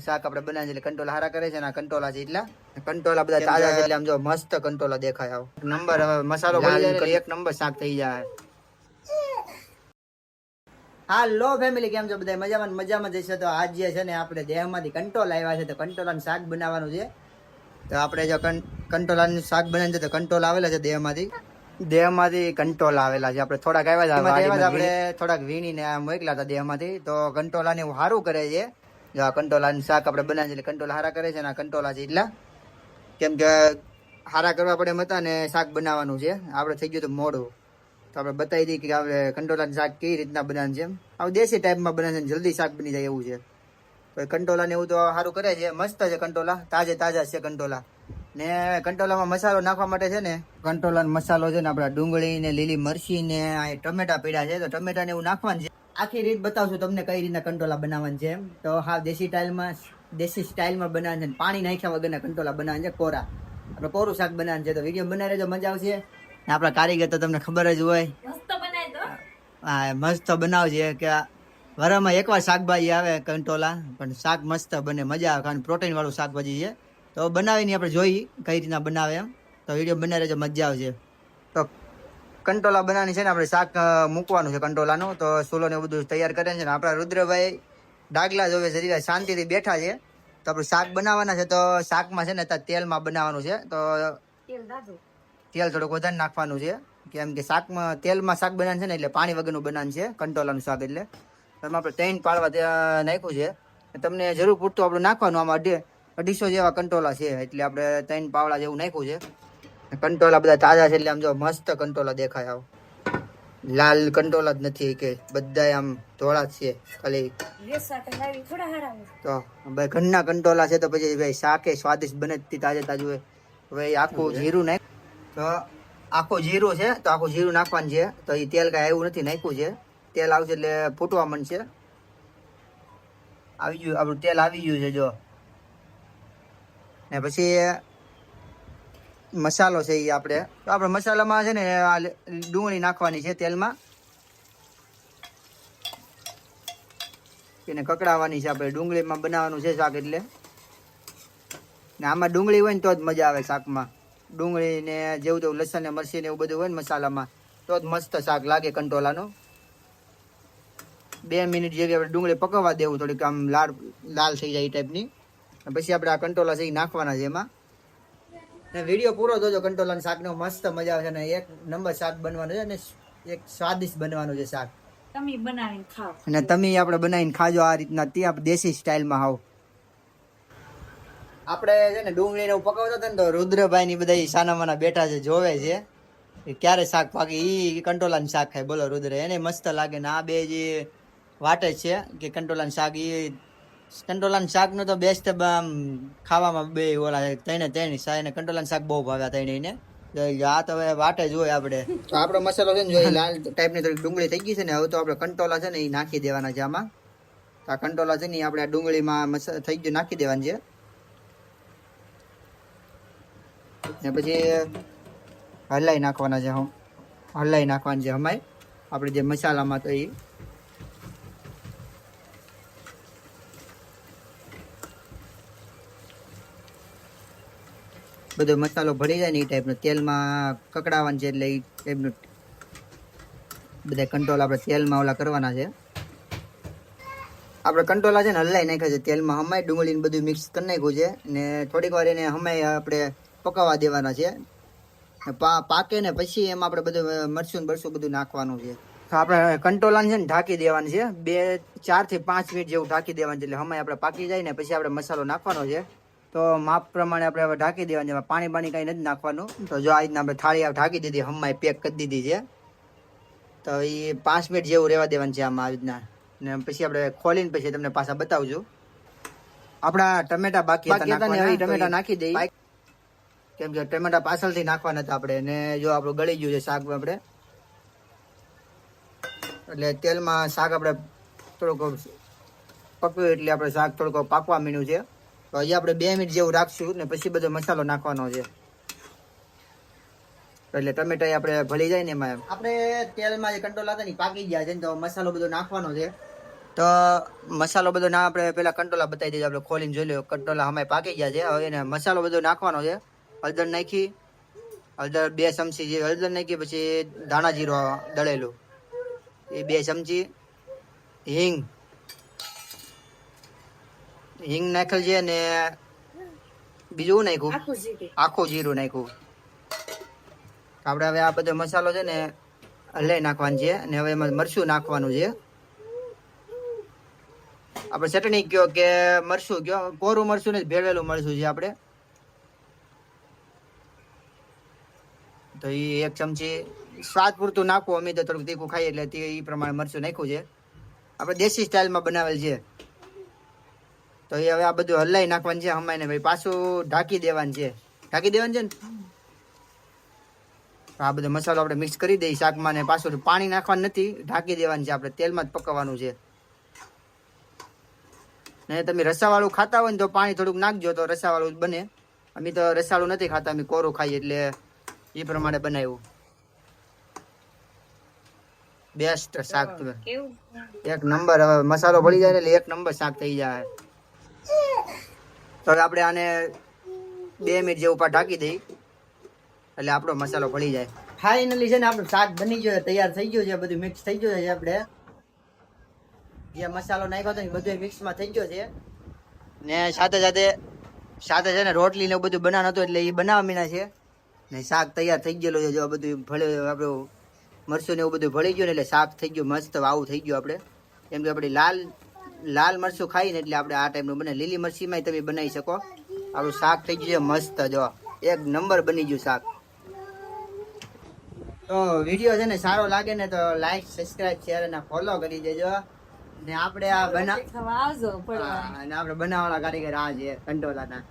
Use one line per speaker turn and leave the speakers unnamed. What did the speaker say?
શાક આપણે બનાવીએ એટલે કંટોલા હારા કરે છે ને આ કંટોલા છે એટલા કંટોલા બધા તાજા છે એટલે આમ જો મસ્ત કંટોલા દેખાય આવ નંબર હવે મસાલો ભરી જાય એટલે એક નંબર શાક થઈ જાય. હાલો ફેમિલી, કેમ છો બધા? મજામાં જશે. તો આજ જે છે ને આપણે દેહમાંથી કંટોલા આવ્યા છે તો કંટોલાનું શાક બનાવવાનું છે. તો આપણે જો કંટોલાનું શાક બનાવીને તો કંટોલા આવેલા છે દેહમાંથી કંટોલા આવેલા છે. આપણે થોડાક આવ્યા હતા આપણે થોડાક વીણીને મોકલા હતા દેહમાંથી. તો કંટોલાને એવું સારું કરે છે. જો આ કંટોલાનું શાક આપણે બનાવીએ એટલે કંટોલા હારા કરે છે ને આ કંટોલા છે એટલા કેમ કે હારા કરવા પડે એમ હતા ને શાક બનાવવાનું છે. આપણે થઈ ગયું તો મોડું તો આપણે બતાવી દઈએ કે આપણે કંટોલાનું શાક કેવી રીતના બનાવવાનું છે. આવું દેશી ટાઈપમાં બનાવે છે, જલ્દી શાક બની જાય એવું છે. તો કંટોલાને એવું તો સારું કરે છે, મસ્ત છે કંટોલા, તાજા છે કંટોલા. ને કંટોલામાં મસાલો નાખવા માટે છે ને કંટોલાનો મસાલો છે ને આપણે ડુંગળી ને લીલી મરચી ને ટમેટા પીડા છે તો ટમેટા ને એવું નાખવાનું છે. આખી રીત બતાવશું તમને કઈ રીતના કંટોલા બનાવવાનું છે. તો હા દેશી સ્ટાઇલમાં બનાવવાનું છે. પાણી નાખ્યા વગરના કંટોલા બનાવવાનું છે, કોરા. આપણે કોરું શાક બનાવવાનું છે. તો વિડીયો બનાવી રહેજો, મજા આવશે. આપણા કારીગર તો તમને ખબર જ હોય, હા મસ્ત બનાવજે કે વરામાં એકવાર શાકભાજી આવે કંટોલા પણ શાક મસ્ત બને, મજા આવે. કારણ પ્રોટીન વાળું શાકભાજી છે. તો બનાવીને આપણે જોઈ કઈ રીતના બનાવે એમ. તો વિડીયો બનાવી રહેજો, મજા આવશે. તો કંટોલા બનાવવાની છે ને આપણે શાક મૂકવાનું છે કંટોલાનું. તો સુલો ને બધું તૈયાર કરે છે ને આપણા રુદ્રભાઈ ડાગલા જોવે છે, શાંતિથી બેઠા છે. તો આપણે શાક બનાવવાના છે. તો શાકમાં છે ને તેલમાં બનાવવાનું છે. તો તેલ થોડુંક વધારે નાખવાનું છે કેમ કે શાકમાં તેલમાં શાક બનાવવાનું છે ને એટલે પાણી વગરનું બનાવવાનું છે કંટોલાનું શાક. એટલે એમાં આપણે 3 પાડવા ત્યાં નાખ્યું છે. તમને જરૂર પૂરતું આપણે નાખવાનું. આમાં 250 જેવા કંટોલા છે એટલે આપણે 3 પાવડા જેવું નાખ્યું છે. કંટોલા બધા તાજા છે એટલે આમ જો મસ્ત કંટોલા દેખાય આવ. લાલ કંટોલા જ નથી કે બધા આમ ધોળા જ છે ખાલી. તો ભાઈ ઘરના કંટોલા છે તો પછી ભાઈ શાકે સ્વાદિષ્ટ બને જ તાજું હોય. ભાઈ આખું જીરું નાખ તો આખું જીરું છે તો આખું જીરું નાખવાનું છે. તો એ તેલ કાંઈ આવ્યું નથી, નાખ્યું છે. તેલ આવશે એટલે ફૂટવા માંડશે. આવી ગયું આપણું તેલ, આવી ગયું છે જો. ને પછી મસાલો છે એ આપણે મસાલામાં છે ને ડુંગળી નાખવાની છે તેલમાં, એને કકડાવવાની છે. આપણે ડુંગળીમાં બનાવવાનું છે શાક એટલે. ને આમાં ડુંગળી હોય ને તો જ મજા આવે શાકમાં. ડુંગળી ને જેવું તેવું લસણ ને મરચી ને એવું બધું હોય ને મસાલામાં તો જ મસ્ત શાક લાગે કંટોલાનું. 2 મિનિટ જેવી આપણે ડુંગળી પકવવા દેવું, થોડીક આમ લાલ થઈ જાય એ ટાઈપની. પછી આપણે આ કંટોલા છે એ નાખવાના છે એમાં. ને વિડીયો પૂરો જોજો કંટોલાના શાકનો, મસ્ત મજા આવે છે. ને એક નંબર શાક બનવાનું છે અને એક સ્વાદિષ્ટ બનવાનું છે શાક. તમે બનાવીને ખાઓ અને તમે આપણે બનાવીને ખાજો આ રીતના ત્યાં દેશી સ્ટાઇલમાં. હાવ આપણે છે ને ડુંગળી ને પકવતા હતા ને તો રુદ્રભાઈ ની બધા સાનામાના બેઠા છે, જોવે છે ક્યારે શાક પાકે. ઈ કંટોલાનું શાક ખાય, બોલો રુદ્ર, એને મસ્ત લાગે. ને આ બે જે વાટે છે કે કંટોલાનું શાક, એ કંટોલાનું શાક નું તો બેસ્ટ ખાવામાં બે ઓલા ત્રણે શાક ને કંટોલાનું શાક બહુ ભાવે ત્રણેયને. આ તો હવે વાટે જ હોય આપણે. તો આપણો મસાલો છે ને જો લાલ ટાઈપની થોડી ડુંગળી થઈ ગઈ છે ને, હવે તો આપણે કંટોલા છે ને એ નાખી દેવાના છે આમાં. આ કંટોલા છે ને આપણે ડુંગળીમાં થઈ ગયું નાખી દેવાનું છે. ને પછી હલાઈ નાખવાના છે. હલાઈ નાખવાની છે હમાય આપણે જે મસાલામાં. તો એ બધો મસાલો ભળી જાય ને એ ટાઈપનો તેલમાં કકડાવવાનું છે. એટલે એ ટાઈપનું બધા કંટોલા આપણે તેલમાં ઓલા કરવાના છે. આપણે કંટોલા છે ને હલાઈ નાખ્યા છે તેલમાં હમાય, ડુંગળી ને બધું મિક્સ કરી નાખ્યું છે. ને થોડીક વાર એને હમાય આપણે પકાવવા દેવાના છે. પાકે ને પછી એમાં આપણે બધું મરચું બધું નાખવાનું છે. તો આપણે કંટોલાને છે ને ઢાંકી દેવાનું છે, 4 થી 5 મિનિટ જેવું ઢાંકી દેવાનું છે. એટલે હમાય આપણે પાકી જાય ને પછી આપણે મસાલો નાખવાનો છે. તો માપ પ્રમાણે આપણે હવે ઢાંકી દેવાનું છે. પાણી કંઈ નથી નાખવાનું. તો જો આ રીતના આપણે થાળી ઢાંકી દીધી, હમાય પેક કરી દીધી છે. તો એ 5 મિનિટ જેવું રહેવા દેવાનું છે આમાં આવી રીતના. ને પછી આપણે ખોલીને પછી તમને પાછા બતાવજો. આપણા ટમેટા બાકી હતા, ટમેટા નાખી દઈએ કેમ કે ટમેટા પાછળથી નાખવાના હતા આપણે. ને જો આપણું ગળી ગયું છે શાક આપણે, એટલે તેલમાં શાક આપણે થોડુંક પકવ્યું એટલે આપણે શાક થોડુંક પાકવા માંડ્યું છે. તો હજી આપણે 2 મિનિટ જેવું રાખશું ને પછી બધો મસાલો નાખવાનો છે. એટલે ટમેટા આપણે ભળી જાય ને એમાં. આપણે તેલમાં જે કંટોલા હતા ને પાકી ગયા છે તો મસાલો બધો નાખવાનો છે. તો મસાલો બધો ના આપણે પેલા કંટોલા બતાવી દીધો, આપણે ખોલીને જોઈ લો કંટોલા અમે પાકી ગયા છે. હવે એને મસાલો બધો નાખવાનો છે. હળદર નાખી, હળદર 2 ચમચી જે હળદર નાખી, પછી ધાણા જીરો દળેલું એ 2 ચમચી, હિંગ નાખેલ છે ને બીજું નાખ્યું આખું જીરું નાખ્યું. આપણે હવે આ બધો મસાલો છે ને હલાઈ નાખવાનો છે. અને હવે એમાં મરચું નાખવાનું છે. આપણે ચટણી કયો કે મરચું કયો, કોરું મરચું ને ભેળવેલું મરચું છે આપણે. તો એ 1 ચમચી સ્વાદ પૂરતું નાખવું. અમે તો થોડુંક તીખું ખાઈએ એટલે એ પ્રમાણે મરચું નાખ્યું છે. આપણે દેશી સ્ટાઇલમાં બનાવેલ છે. તો એ હવે આ બધું હલાઈ નાખવાનું છે હમાઈને ભાઈ, પાછું ઢાંકી દેવાનું છે. ઢાંકી દેવાનું છે ને આ બધો મસાલો આપણે મિક્સ કરી દઈએ શાકમાં, ને પાછું પાણી નાખવાનું નથી, ઢાંકી દેવાનું છે. આપણે તેલમાં જ પકવવાનું છે. ને તમે રસાવાળું ખાતા હોય ને તો પાણી થોડુંક નાખજો તો રસાવાળું બને. અમે તો રસાવાળું નથી ખાતા, અમે કોરું ખાઈએ એટલે એ પ્રમાણે બનાવ્યું. બેસ્ટ શાક એક નંબર. હવે મસાલો ભળી જાય ને એટલે 1 નંબર શાક થઈ જાય. તો હવે આપણે આને 2 મિનિટ જેવું ઢાંકી દઈ એટલે આપણો મસાલો ભળી જાય. ફાઇનલી છે ને આપણું શાક બની ગયું, તૈયાર થઈ ગયું છે, બધું મિક્સ થઈ ગયું છે. આપણે જે મસાલો નાખ્યો હતો ને બધું મિક્સમાં થઈ ગયો છે. ને સાથે છે ને રોટલી ને બધું બનાવવાનું હતું એટલે એ બનાવવા મીના છે. ને શાક તૈયાર થઈ ગયેલું છે. જો બધું ભળે આપણું મરચું ને એવું બધું ભળી ગયું ને એટલે શાક થઈ ગયું મસ્ત. આવું થઈ ગયું આપણે, કેમ કે આપણે લાલ મરચું ખાઈને એટલે આપણે આ ટાઈપનું બને. લીલી મરચીમાં તમે બનાવી શકો. આપણું શાક થઈ ગયું છે મસ્ત. જો 1 નંબર બની ગયું શાક. તો વિડીયો છે ને સારો લાગે ને તો લાઈક, સબસ્ક્રાઇબ, શેર અને ફોલો કરી દેજો. ને આપણે આ બનાવવાના કારીગર આ છે કંટોલાના.